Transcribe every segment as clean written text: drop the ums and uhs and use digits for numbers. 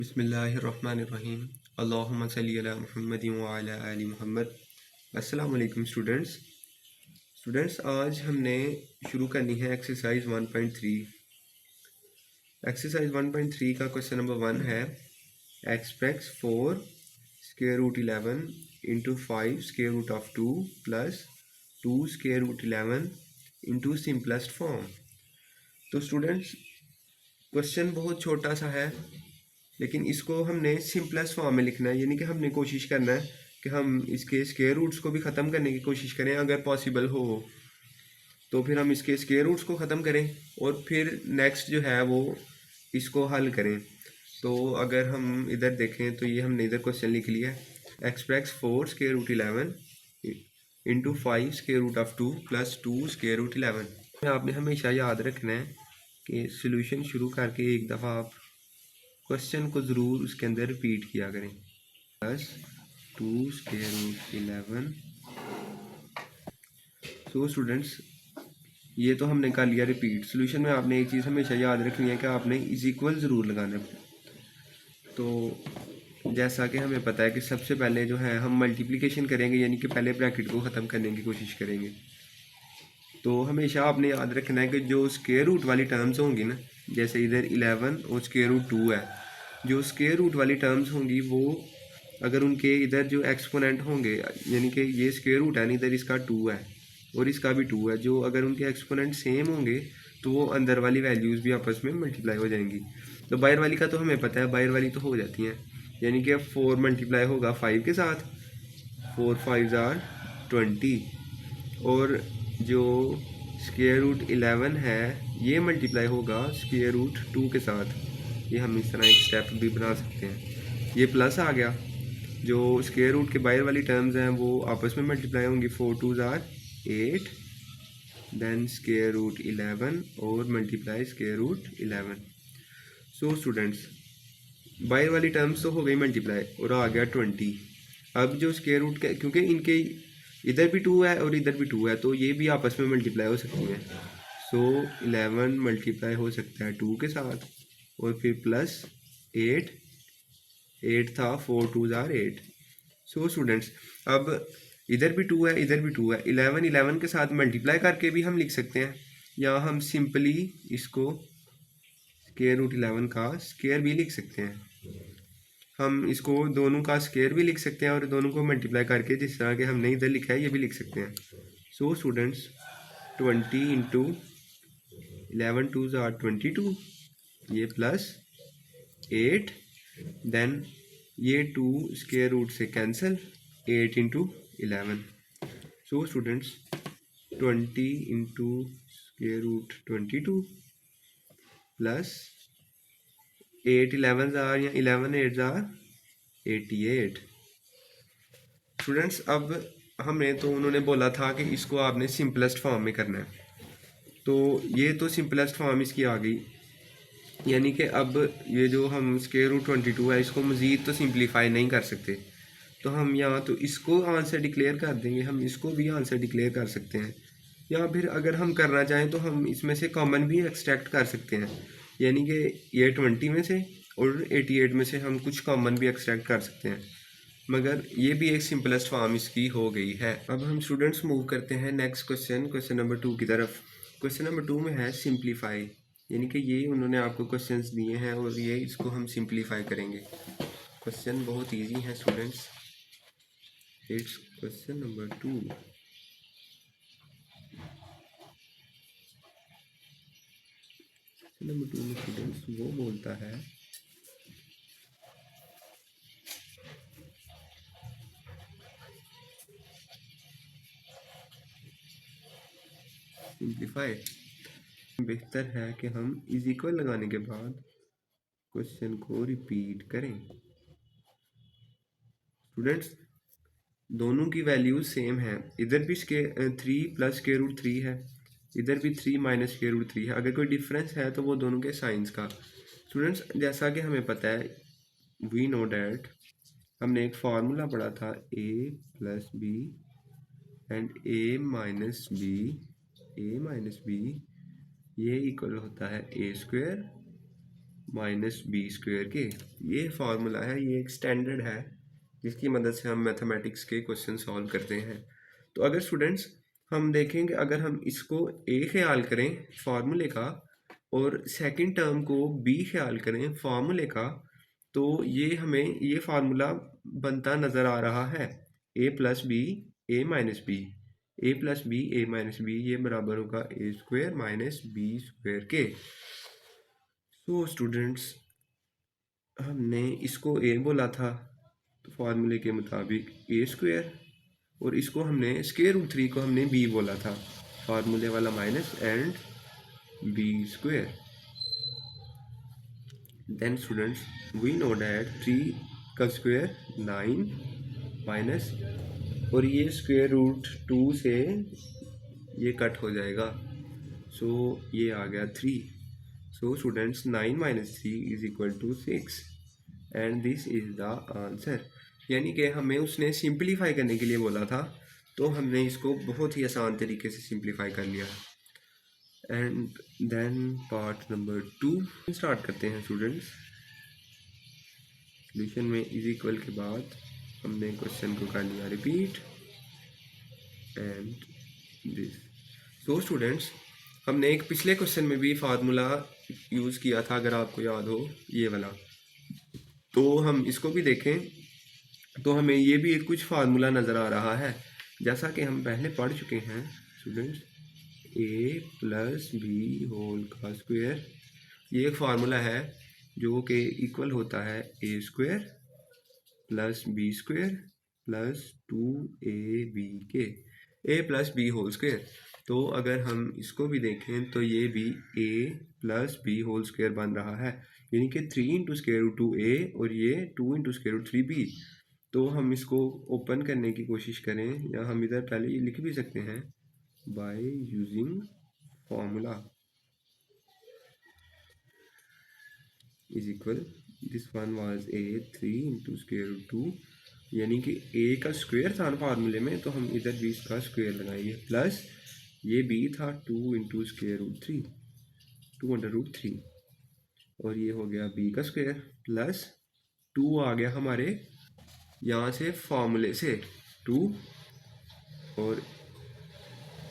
बिस्मिल्लाहिर्रहमानिर्रहीम अल्लाहुम्मा सल्ली अला मुहम्मदिन व अला आलि मुहम्मद। अस्सलाम वालेकुम स्टूडेंट्स, आज हमने शुरू करनी है एक्सरसाइज 1.3। एक्सरसाइज 1.3 का क्वेश्चन नंबर 1 है express 4 square root 11 into 5 square root of 2 plus 2 square root 11 into simplest form. तो स्टूडेंट्स, क्वेश्चन बहुत छोटा सा है, लेकिन इसको हमने सिंपलेस्ट फॉर्म में लिखना है, यानी कि हमने कोशिश करना है कि हम इसके स्क्वायर रूट्स को भी ख़त्म करने की कोशिश करें अगर पॉसिबल हो। तो फिर हम इसके स्क्वायर रूट्स को ख़त्म करें और फिर नेक्स्ट जो है वो इसको हल करें। तो अगर हम इधर देखें तो ये हमने इधर क्वेश्चन लिख लिया है express 4 square root 11 into 5 square root of 2 plus 2 square root 11। आपने हमेशा याद रखना है कि सोल्यूशन शुरू करके एक दफ़ा आप क्वेश्चन को ज़रूर उसके अंदर रिपीट किया करें। Plus 2 square root 11। So students, ये तो हमने कर लिया रिपीट। सोल्यूशन में आपने एक चीज़ हमेशा याद रखनी है कि आपने इज इक्वल ज़रूर लगाना है। तो जैसा कि हमें पता है कि सबसे पहले जो है हम मल्टीप्लिकेशन करेंगे, यानी कि पहले ब्रैकेट को ख़त्म करने की कोशिश करेंगे। तो हमेशा आपने याद रखना है कि जो स्क्वायर रूट वाली टर्म्स होंगी ना, जैसे इधर 11 और स्क्वायर रूट 2 है, जो स्क्वायर रूट वाली टर्म्स होंगी वो अगर उनके इधर जो एक्सपोनेंट होंगे, यानी कि ये स्क्वायर रूट है ना, इधर इसका 2 है और इसका भी 2 है, जो अगर उनके एक्सपोनेंट सेम होंगे तो वो अंदर वाली वैल्यूज़ भी आपस में मल्टीप्लाई हो जाएंगी। तो बाहर वाली का तो हमें पता है, बाहर वाली तो हो जाती हैं, यानी कि 4 मल्टीप्लाई होगा 5 के साथ, 4 5 आर 20, और जो स्क्वायर रूट 11 है ये मल्टीप्लाई होगा स्क्वायर रूट 2 के साथ। ये हम इस तरह एक स्टेप भी बना सकते हैं। ये प्लस आ गया, जो स्क्वायर रूट के बाहर वाली टर्म्स हैं वो आपस में मल्टीप्लाई होंगी, 4 2 आर 8, देन स्क्वायर रूट 11 और multiply square root 11। So students, बाहर वाली टर्म्स तो हो गई मल्टीप्लाई और आ गया 20। अब जो स्क्वायर रूट के, क्योंकि इनके इधर भी 2 है और इधर भी 2 है, तो ये भी आपस में मल्टीप्लाई हो सकती हैं। सो 11 मल्टीप्लाई हो सकता है 2 के साथ और फिर प्लस 8, 8 था, 4 2 आर 8। सो स्टूडेंट्स, अब इधर भी 2 है इधर भी 2 है, 11 11 के साथ मल्टीप्लाई करके भी हम लिख सकते हैं, या हम सिंपली इसको स्क्वायर रूट 11 का स्क्वायर भी लिख सकते हैं। हम इसको दोनों का स्क्वायर भी लिख सकते हैं और दोनों को मल्टीप्लाई करके जिस तरह के हमने इधर लिखा है ये भी लिख सकते हैं। सो स्टूडेंट्स, 20 इंटू 11 2 आर 22, ये प्लस 8, देन ये 2 स्क्वायर रूट से cancel, 8 into 11। So students, 20 into square root 22 plus 8 11 आर या 11 8 आर 88। स्टूडेंट्स, अब हमें तो उन्होंने बोला था कि इसको आपने सिंपलेस्ट फॉर्म में करना है, तो ये तो सिंपलेस्ट फॉर्म इसकी आ गई, यानी कि अब ये जो हम स्क्वायर रूट 22 है इसको मज़ीद तो सिंप्लीफाई नहीं कर सकते, तो हम यहाँ तो इसको आंसर डिक्लेयर कर देंगे, हम इसको भी आंसर डिक्लेयर कर सकते हैं, या फिर अगर हम करना चाहें तो हम इसमें से कॉमन भी एक्सट्रैक्ट कर सकते हैं, यानी कि ये 20 में से और 88 में से हम कुछ कॉमन भी एक्सट्रैक्ट कर सकते हैं, मगर ये भी एक सिंपलेस्ट फॉर्म इसकी हो गई है। अब हम स्टूडेंट्स मूव करते हैं नेक्स्ट क्वेश्चन नंबर 2 की तरफ। क्वेश्चन नंबर 2 में है सिंप्लीफाई, यानी कि ये उन्होंने आपको क्वेश्चंस दिए हैं और ये इसको हम सिंप्लीफाई करेंगे। क्वेश्चन बहुत इजी है students, it's question number 2। Number 2 में स्टूडेंट्स वो बोलता है सिंप्लीफाई। बेहतर है कि हम इज इक्वल लगाने के बाद क्वेश्चन को रिपीट करें। स्टूडेंट्स, दोनों की वैल्यूज सेम है, इधर भी 3 प्लस स्क्वायर रूट 3 है, इधर भी 3 माइनस स्क्वायर रूट 3 है। अगर कोई डिफरेंस है तो वो दोनों के साइंस का। स्टूडेंट्स, जैसा कि हमें पता है, वी नो डैट, हमने एक फार्मूला पढ़ा था a plus B and a minus B ये इक्वल होता है a square minus B square के। ये फार्मूला है, ये एक स्टैंडर्ड है जिसकी मदद से हम मैथमेटिक्स के क्वेश्चन सॉल्व करते हैं। तो अगर स्टूडेंट्स हम देखेंगे, अगर हम इसको ए ख्याल करें फार्मूले का और सेकंड टर्म को बी ख्याल करें फार्मूले का, तो ये हमें ये फार्मूला बनता नज़र आ रहा है, ए plus B A minus B, A plus B A minus B, ये बराबर होगा ए स्क्वायर माइनस बी स्क्वायर के। तो स्टूडेंट्स हमने इसको ए बोला था तो फार्मूले के मुताबिक ए स्क्वायर, और इसको हमने स्क्वायर रूट 3 को हमने बी बोला था, फार्मूले वाला minus and B square. Then students we know that 3 का स्क्वायर 9 माइनस, और ये स्क्वायर रूट 2 से ये कट हो जाएगा, सो ये आ गया 3। So students 9 minus 3 is equal to 6 and this is the answer. यानी कि हमें उसने सिंप्लीफाई करने के लिए बोला था, तो हमने इसको बहुत ही आसान तरीके से सिंप्लीफाई कर लिया। And then part number 2 start करते हैं स्टूडेंट्स। सोल्यूशन में इज इक्वल के बाद हमने क्वेश्चन को कर लिया repeat and this. So students हमने एक पिछले क्वेश्चन में भी फार्मूला यूज़ किया था, अगर आपको याद हो ये वाला, तो हम इसको भी देखें तो हमें ये भी एक कुछ फार्मूला नज़र आ रहा है, जैसा कि हम पहले पढ़ चुके हैं students, A plus B whole का स्क्वायर, ये एक फार्मूला है जो कि इक्वल होता है A square plus B square plus 2ab के, A plus B whole square. तो अगर हम इसको भी देखें तो ये भी A plus B whole square बन रहा है, यानी कि 3 इंटू स्क्वायर रूट 2a और ये 2 इंटू स्क्वायर रूट 3b। तो हम इसको ओपन करने की कोशिश करें, या हम इधर पहले ये लिख भी सकते हैं by using formula is equal, this one was a 3 into square root 2, यानी कि ए का स्क्वायर था फार्मूले में, तो हम इधर भी इसका स्क्वायर लगाएंगे, प्लस ये बी था 2 into square root 3 2 under root 3, और ये हो गया बी का स्क्वायर प्लस 2 आ गया हमारे यहाँ से फार्मूले से 2, और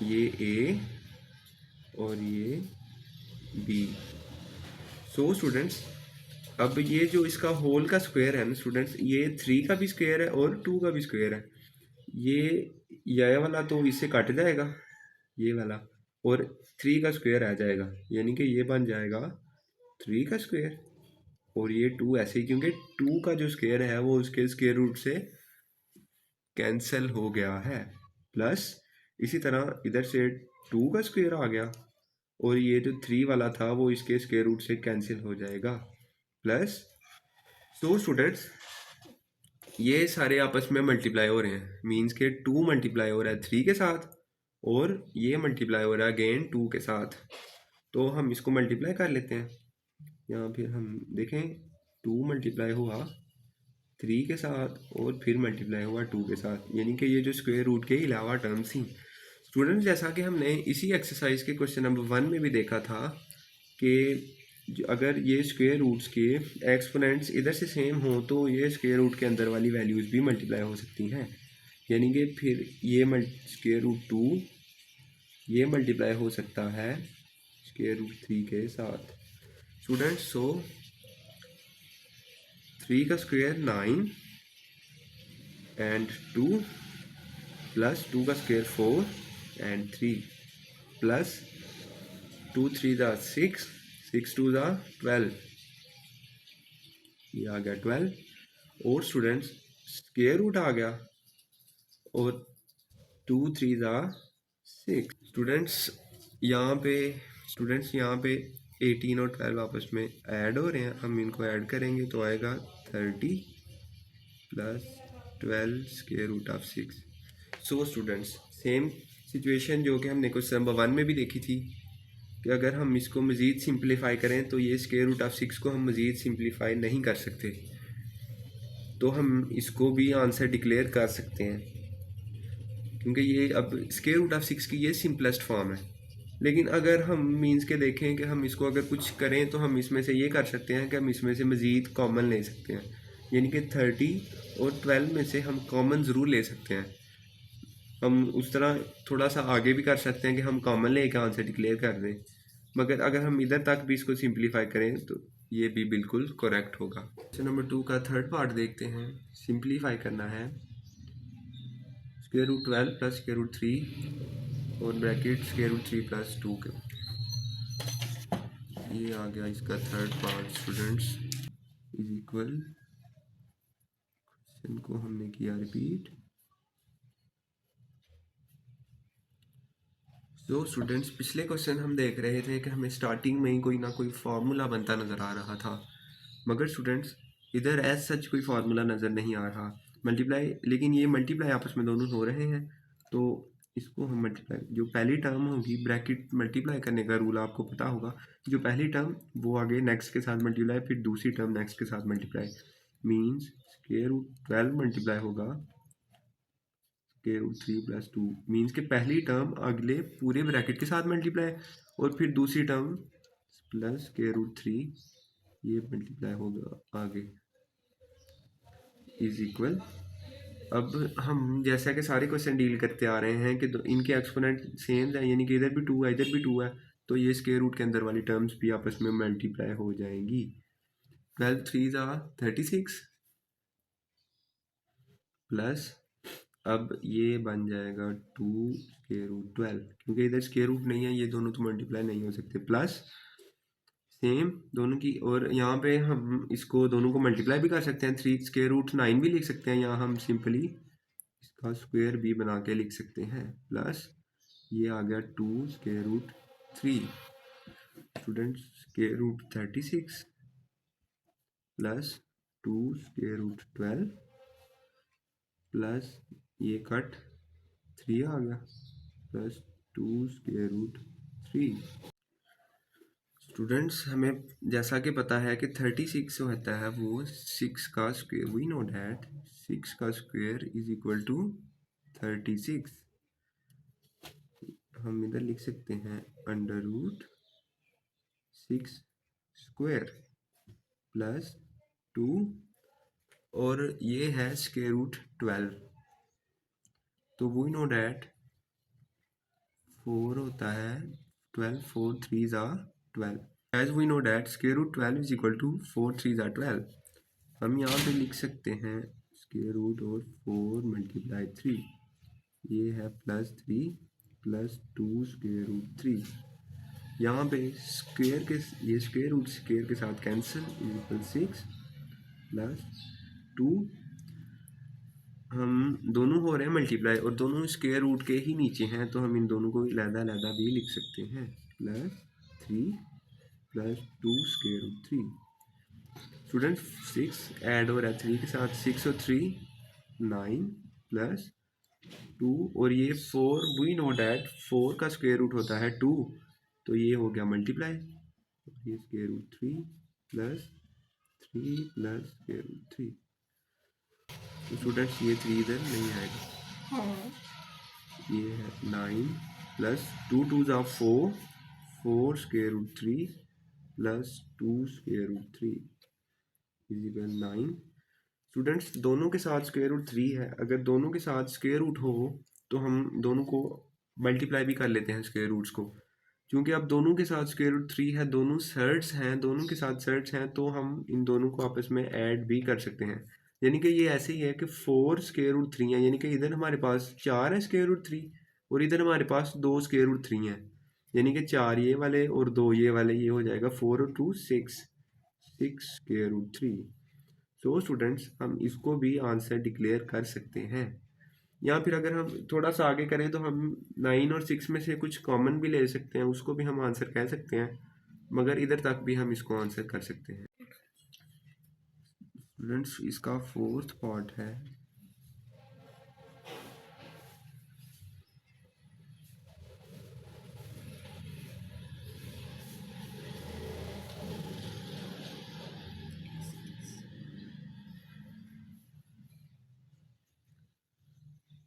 ये ए और ये बी। सो स्टूडेंट्स अब ये जो इसका होल का स्क्वायर है ना स्टूडेंट्स, ये 3 का भी स्क्वायर है और 2 का भी स्क्वायर है, ये वाला तो इससे कट जाएगा ये वाला, और 3 का स्क्वायर आ जाएगा, यानी कि ये बन जाएगा 3 का स्क्वायर, और ये 2 ऐसे ही, क्योंकि 2 का जो स्क्वायर है वो उसके स्क्वायर रूट से कैंसिल हो गया है, प्लस इसी तरह इधर से 2 का स्क्वायर आ गया, और ये जो 3 वाला था वो इसके स्क्वायर रूट से कैंसिल हो जाएगा, प्लस। सो स्टूडेंट्स ये सारे आपस में मल्टीप्लाई हो रहे हैं, मीन्स के 2 मल्टीप्लाई हो रहा है 3 के साथ, और ये मल्टीप्लाई हो रहा है अगेन 2 के साथ, तो हम इसको मल्टीप्लाई कर लेते हैं। यहाँ फिर हम देखें 2 मल्टीप्लाई हुआ 3 के साथ और फिर मल्टीप्लाई हुआ 2 के साथ, यानी कि ये जो स्क्वायर रूट के अलावा टर्म्स थी स्टूडेंट्स, जैसा कि हमने इसी एक्सरसाइज के क्वेश्चन नंबर 1 में भी देखा था कि अगर ये स्क्वायर रूट्स के एक्सपोनेंट्स इधर से सेम हो तो ये स्क्वायर रूट के अंदर वाली वैल्यूज़ भी मल्टीप्लाई हो सकती हैं, यानी कि फिर ये स्क्वायर रूट 2 ये मल्टीप्लाई हो सकता है स्क्वायर रूट 3 के साथ स्टूडेंट्स। सो 3 का स्क्वायर 9 एंड 2 प्लस 2 का स्क्वायर 4 एंड 3 प्लस 2 3 ज़ा 6 6 2 ज़ा 12, ये आ गया 12, और स्टूडेंट्स स्क्वायर रूट आ गया, और 2 3 ज़ा 6। स्टूडेंट्स यहाँ पे 18 और 12 आपस में ऐड हो रहे हैं, हम इनको ऐड करेंगे तो आएगा 30 plus 12 square root of 6। So students same situation जो कि हमने क्वेश्चन नंबर 1 में भी देखी थी कि अगर हम इसको मज़ीद सिंप्लीफाई करें तो ये स्क्वायर रूट ऑफ 6 को हम मज़ीद सिंप्लीफाई नहीं कर सकते, तो हम इसको भी आंसर डिक्लेयर कर सकते हैं, क्योंकि ये अब स्क्वायर रूट ऑफ 6 की ये सिंपलेस्ट फॉर्म है, लेकिन अगर हम मीन्स के देखें कि हम इसको अगर कुछ करें तो हम इसमें से ये कर सकते हैं कि हम इसमें से मज़ीद कॉमन ले सकते हैं, यानी कि 30 और 12 में से हम कॉमन ज़रूर ले सकते हैं। हम उस तरह थोड़ा सा आगे भी कर सकते हैं कि हम कॉमन लेके आंसर डिक्लेयर कर दें, मगर अगर हम इधर तक भी इसको सिंप्लीफाई करें तो ये भी बिल्कुल करेक्ट होगा। क्वेश्चन नंबर 2 का थर्ड पार्ट देखते हैं। सिंप्लीफाई करना है square root 12 plus square root 3 और ब्रैकेट स्क्वायर रूट 3 प्लस 2 के। ये आ गया इसका third part students, is equal, question को हमने किया रिपीट। तो स्टूडेंट्स पिछले क्वेश्चन हम देख रहे थे कि हमें स्टार्टिंग में ही कोई ना कोई फार्मूला बनता नज़र आ रहा था, मगर स्टूडेंट्स इधर एज सच कोई फार्मूला नज़र नहीं आ रहा मल्टीप्लाई, लेकिन ये मल्टीप्लाई आपस में दोनों हो रहे हैं। तो इसको हम मल्टीप्लाई, जो पहली टर्म होगी ब्रैकेट मल्टीप्लाई करने का रूल आपको पता होगा, जो पहली टर्म वो आगे नेक्स्ट के साथ मल्टीप्लाई, फिर दूसरी टर्म नेक्स्ट के साथ multiply, means square root 12 multiply होगा स्क्वायर रूट 3 प्लस 2, मीन्स के पहली टर्म अगले पूरे ब्रैकेट के साथ मल्टीप्लाई और फिर दूसरी टर्म प्लस स्क्वायर रूट 3 ये मल्टीप्लाई होगा आगे, इज इक्वल। अब हम जैसा कि सारे क्वेश्चन डील करते आ रहे हैं कि इनके एक्सपोनेंट सेम है, यानी कि इधर भी 2 है इधर भी 2 है, तो ये स्क्वायर रूट के अंदर वाली टर्म्स भी आपस में मल्टीप्लाई हो जाएंगी। 12 3 36 प्लस, अब ये बन जाएगा 2 स्क्वायर रूट 12, क्योंकि इधर स्क्वायर रूट नहीं है ये दोनों तो मल्टीप्लाई नहीं हो सकते, प्लस सेम दोनों की, और यहाँ पे हम इसको दोनों को मल्टीप्लाई भी कर सकते हैं, 3 स्क्वायर रूट 9 भी लिख सकते हैं, यहाँ हम सिंपली इसका स्क्वायर भी बना के लिख सकते हैं, प्लस ये आ गया 2 square root 3 students square root 36 plus 2 square root 12 plus ये कट 3 आ गया प्लस 2 स्क्वायर रूट 3। स्टूडेंट्स हमें जैसा कि पता है कि 36 होता है वो 6 का स्क्वायर, वी नो डैट 6 का स्क्वायर इज इक्वल टू 36। हम इधर लिख सकते हैं अंडर रूट 6 स्क्वायर प्लस 2 और ये है स्क्वायर रूट 12, तो वी नो डैट 4 होता है 12, 4 3 ज़ा 12, as we know that square root 12 is equal to 4 3 ज़ा 12। हम यहाँ पे लिख सकते हैं स्क्वायर रूट और 4 मल्टीप्लाई 3, ये है प्लस 3 प्लस 2 स्क्वायर रूट 3, यहाँ पे स्क्वायर के ये स्क्वायर रूट स्क्वायर के साथ कैंसिल, इज इक्वल 6 प्लस 2, हम दोनों हो रहे हैं मल्टीप्लाई और दोनों स्क्वायर रूट के ही नीचे हैं, तो हम इन दोनों को अलग-अलग भी लिख सकते हैं, plus 3 plus 2 square root 3। Student 6 add हो रहा है 3 के साथ, 6 और 3 9 प्लस 2 और ये 4, वी नो डैट 4 का स्क्वायर रूट होता है 2, तो ये हो गया मल्टीप्लाई, ये square root 3 plus 3 plus square root 3। तो स्टूडेंट्स ये 3 इधर नहीं आएगा, ये है 9 प्लस 2 2 ज़ा 4, 4 square root 3 plus 2 square root 3 is इक्वल 9। स्टूडेंट्स दोनों के साथ स्क्वायर रूट 3 है, अगर दोनों के साथ स्क्वायर रूट हो तो हम दोनों को मल्टीप्लाई भी कर लेते हैं स्क्वायर रूट्स को, क्योंकि अब दोनों के साथ स्क्वायर रूट 3 है, दोनों सर्ट्स हैं, दोनों के साथ सर्ट्स हैं, तो हम इन दोनों को आपस में ऐड भी कर सकते हैं, यानी कि ये ऐसे ही है कि 4 स्क्वायर रूट 3 है, यानी कि इधर हमारे पास 4 है स्क्वायर रूट 3 और इधर हमारे पास 2 स्क्वायर रूट 3 है, यानी कि 4 ये वाले और 2 ये वाले, ये हो जाएगा 4 और 2 6 स्क्वायर रूट 3। तो स्टूडेंट्स हम इसको भी आंसर डिक्लेयर कर सकते हैं, या फिर अगर हम थोड़ा सा आगे करें तो हम 9 और 6 में से कुछ कॉमन भी ले सकते हैं, उसको भी हम आंसर कह सकते हैं, मगर इधर तक भी हम इसको आंसर कर सकते हैं। स्टूडेंट्स इसका फोर्थ पार्ट है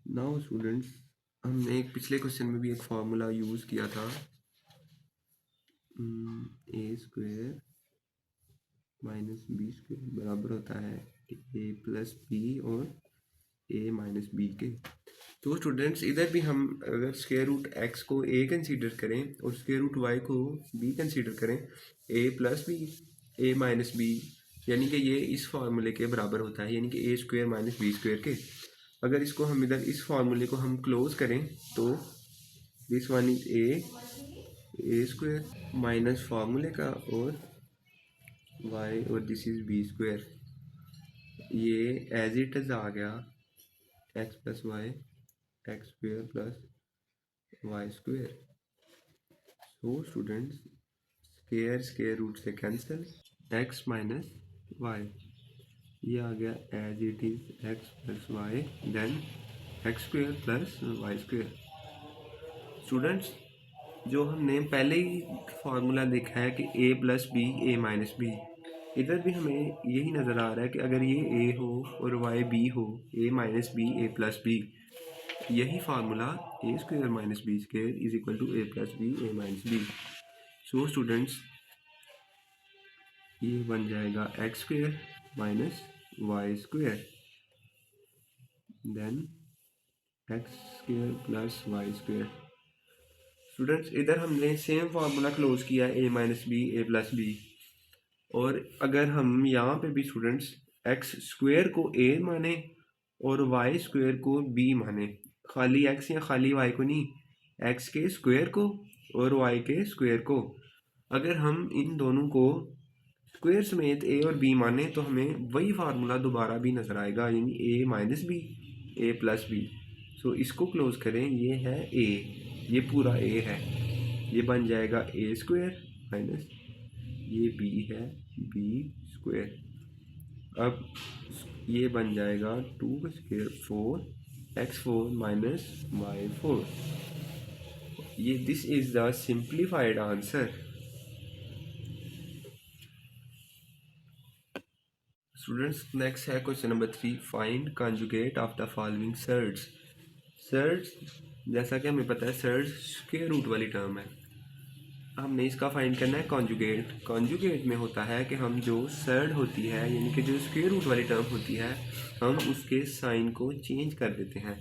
नाउ स्टूडेंट्स, हमने एक पिछले क्वेश्चन में भी एक फार्मूला यूज़ किया था ए स्क्वायर माइनस बी स्क्वायर बराबर होता है ए प्लस बी और ए माइनस बी के। तो स्टूडेंट्स इधर भी हम अगर स्क्वायर रूट एक्स को ए कंसीडर करें और स्क्वायर रूट वाई को बी कंसीडर करें, ए plus B A minus B, यानी कि ये इस फार्मूले के बराबर होता है, यानी कि ए स्क्वायर माइनस बी स्क्वायर के। अगर इसको हम इधर इस फार्मूले को हम क्लोज करें तो this one is a square minus फार्मूले का और वाई और दिस इज बी स्क्वायर, ये एज इट इज आ गया X plus Y X square plus Y square. So students square square root से कैंसिल, एक्स माइनस वाई, ये आ गया as it is X plus Y then X square plus Y square. Students जो हमने पहले ही फार्मूला देखा है कि A plus B A minus B, इधर भी हमें यही नज़र आ रहा है कि अगर ये ए हो और वाई बी हो, A minus B A plus B, यही formula A square minus B square is equal to A plus B A minus B. So students ये बन जाएगा X square minus Y square then X square plus Y square. Students इधर हमने same formula close किया A minus B A plus B, और अगर हम यहाँ पे भी स्टूडेंट्स एक्स स्क्वायर को ए माने और वाई स्क्वायर को बी माने, खाली एक्स या खाली वाई को नहीं, एक्स के स्क्वायर को और वाई के स्क्वायर को, अगर हम इन दोनों को स्क्वायर समेत ए और बी माने तो हमें वही फार्मूला दोबारा भी नज़र आएगा, यानी ए minus B A plus B. सो इसको क्लोज करें, ये है ए, ये पूरा ए है, ये बन जाएगा ए स्क्वायर माइनस ये बी है बी स्क्वायर। अब ये बन जाएगा 2 का स्क्वायर 4 x4 माइनस वाई 4, ये this is the simplified answer. Students next है question number 3, find conjugate of the following surds. Surds जैसा कि हमें पता है सर्ड्स स्क्वायर रूट वाली टर्म है, हमने इसका फाइंड करना है कॉन्जुगेट। कॉन्जुगेट में होता है कि हम जो सर्ड होती है यानी कि जो स्क्वायर रूट वाली टर्म होती है, हम उसके साइन को चेंज कर देते हैं।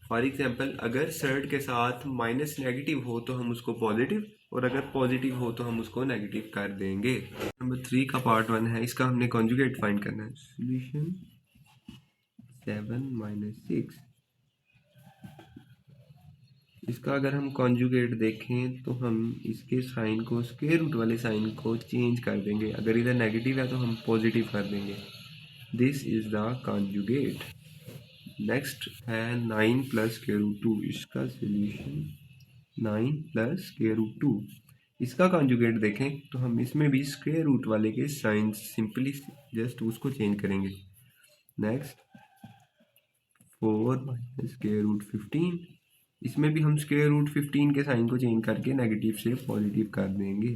फॉर एग्जांपल अगर सर्ड के साथ माइनस नेगेटिव हो तो हम उसको पॉजिटिव, और अगर पॉजिटिव हो तो हम उसको नेगेटिव कर देंगे। नंबर 3 का पार्ट 1 है, इसका हमने कॉन्जुगेट फाइंड करना है। सॉल्यूशन 7 - 6, इसका अगर हम कॉन्जुगेट देखें तो हम इसके साइन को स्क्वायर रूट वाले साइन को चेंज कर देंगे, अगर इधर नेगेटिव है तो हम पॉजिटिव कर देंगे। This is the conjugate. Next है 9 + स्क्वायर रूट 2, इसका सॉल्यूशन 9 + स्क्वायर रूट 2, इसका कॉन्जुगेट देखें तो हम इसमें भी स्क्वायर रूट वाले के साइन सिंपली जस्ट उसको चेंज करेंगे। नेक्स्ट 4 - स्क्वायर रूट 15, इसमें भी हम स्क्वायर रूट 15 के साइन को चेंज करके नेगेटिव से पॉजिटिव कर देंगे।